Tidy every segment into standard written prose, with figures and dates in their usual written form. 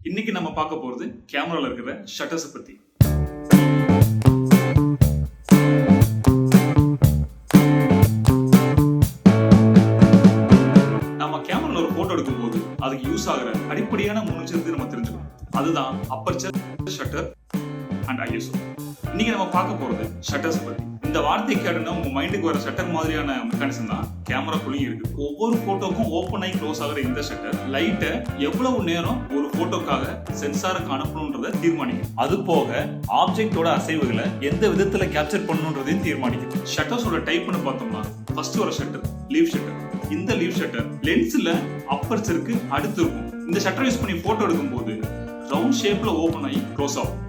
இன்னைக்கு நம்ம பார்க்க போறது கேமரால இருக்கிற ஷட்டர்ஸ் பத்தி. நம்ம கேமரால ஒரு போட்டோ எடுக்கும்போது அதுக்கு யூஸ் ஆகிற அடிப்படையான 3 விஷயத்தை நம்ம தெரிஞ்சுக்கணும். அதுதான் அப்பர்ச்சர், ஷட்டர் அண்ட் ஐஎஸ்ஓ. இன்னைக்கு நம்ம பார்க்க போறது ஷட்டர்ஸ் பத்தி. இந்த வார்த்தை கேட்டோம்னா உங்க மைண்டுக்கு வர ஷட்டர் மாதிரியான மெக்கானிசம் தான் கேமராக்குள்ளேயும் இருக்கு. ஒவ்வொரு போட்டோக்கும் ஓப்பன் ஆகி க்ளோஸ் ஆகிற இந்த ஷட்டர் லைட்டை எவ்வளவு நேரம் ஒரு போட்டோக்காக சென்சாருக்கு அனுப்பணும்ன்றதை தீர்மானிக்கும். அது போக ஆப்ஜெக்டோட அசைவுகளை எந்த விதத்துல கேப்சர் பண்ணணும்ன்றதையும் தீர்மானிக்கும். ஷட்டர்ஸோட டைப்னு பார்த்தோம்னா ஃபர்ஸ்ட் ஒரு ஷட்டர் லீவ் ஷட்டர். இந்த லீவ் ஷட்டர் லென்ஸ்ல அப்பர்ச்சருக்கு அடுத்து இருக்கும். இந்த ஷட்டர் யூஸ் பண்ணி போட்டோ எடுக்கும்போது ரவுண்ட் ஷேப்ல ஓப்பன் ஆகி க்ளோஸ் ஆகும்.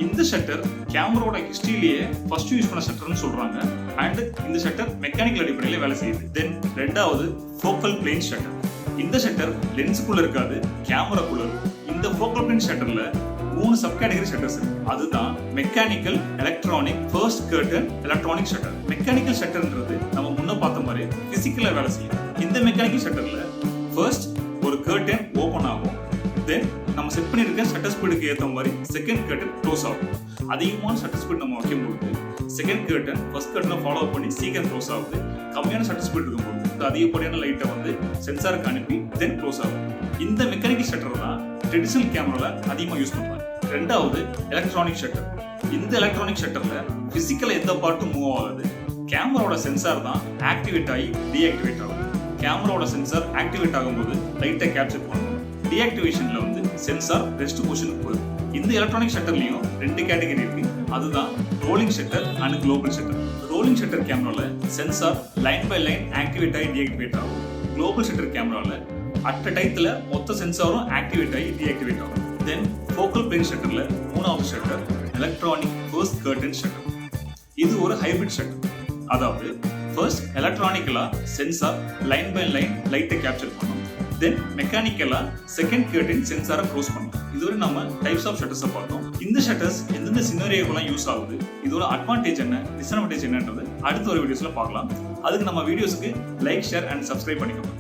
இந்த ஷட்டர் கேமராவோட ஹிஸ்டரியிலேயே ஃபர்ஸ்ட் யூஸ் பண்ண ஷட்டர்னு சொல்றாங்க. அண்ட் இந்த ஷட்டர் மெக்கானிக்கல் அடிப்படையில் வேலை செய்யுது. தென் ரெண்டாவது ஃபோக்கல் பிளேன் ஷட்டர். இந்த ஷட்டர் லென்ஸுக்குள்ள இருக்காது, கேமராக்குள்ள இருக்கும். இந்த ஃபோக்கல் பிளேன் ஷட்டர்ல 3 சப் கேட்டகரி ஷட்டர்ஸ் இருக்கு. அதுதான் mechanical, electronic, first curtain, electronic shutter. Mechanical ஷட்டர்ன்றது நம்ம முன்ன பார்த்த மாதிரி பிசிக்கலா வேலை செய்யும். இந்த மெக்கானிக்கல் ஷட்டர்ல ஃபர்ஸ்ட் ஒரு கர்டன் ஓபன் ஆகும். தென் நம்ம செட் பண்ணிருக்க ஷட்டர் ஸ்பீடுக்கு ஏற்ற மாதிரி செகண்ட் கர்டன் க்ளோஸ் ஆகும். அதிகமான ஷட்டர் ஸ்பீட் நம்ம வைக்கும்போது செகண்ட் கர்டன் ஃபர்ஸ்ட் கர்டனை ஃபாலோ பண்ணி சீக்கிரம் க்ளோஸ் ஆகுது. கம்மியான ஷட்டர் ஸ்பீட் இருக்கும்போது அதிகப்படியான லைட்டை வந்து சென்சாருக்கு அனுப்பி தென் க்ளோஸ் ஆகும். இந்த மெக்கானிக்கல் ஷட்டர் தான் ட்ரெடிஷனல் கேமரால அதிகமாக யூஸ் பண்ணுவாங்க. ரெண்டாவது எலக்ட்ரானிக் ஷட்டர். இந்த எலக்ட்ரானிக் ஷட்டர்ல பிசிக்கலா எந்த பார்ட்டும் மூவ் ஆகாது. கேமராவோட சென்சார் தான் ஆக்டிவேட் ஆகி டீஆக்டிவேட் ஆகும். கேமராவோட சென்சார் ஆக்டிவேட் ஆகும்போது லைட்டை கேப்சர் பண்ணும். டீஆக்டிவேஷன்ல வந்து சென்சார் ரெஸ்ட் பொசிஷனுக்கு போயிடும். இந்த எலக்ட்ரானிக் ஷட்டர்லயும் 2 கேட்டகரி இருக்கு. அதுதான் rolling shutter and global shutter. Rolling shutter கேமரால sensor line by line activate ஆகி டீஆக்டிவேட் ஆகும். குளோபல் ஷட்டர் கேமரால அட் டைத்துல மொத்த சென்சாரும் ஆக்டிவேட் ஆகி டீஆக்டிவேட் ஆகும். தென் ஃபோக்கல் பிளேன் ஷட்டர்ல 3வது shutter electronic first curtain shutter. இது ஒரு ஹைபிரிட் ஷட்டர். அதாவது ஃபர்ஸ்ட் எலக்ட்ரானிக்கலா சென்சார் லைன் பை லைன் லைட்டை கேப்சர் பண்ணும். தென் மெக்கானிக்கலா செகண்ட் கர்டன் சென்சாரை க்ளோஸ் பண்ணும். இதுவரை நம்ம டைப்ஸ் ஆஃப் ஷட்டர்ஸை பார்த்தோம். இந்த ஷட்டர்ஸ் எந்தெந்த சினாரியோக்கெல்லாம் யூஸ் ஆகுது, இதோட அட்வான்டேஜ் என்ன, டிஸ்அட்வான்டேஜ் என்னன்றது அடுத்த ஒரு வீடியோஸ்ல பார்க்கலாம். அதுக்கு நம்ம வீடியோஸ்க்கு லைக், ஷேர் அண்ட் சப்ஸ்கிரைப் பண்ணிக்கோங்க.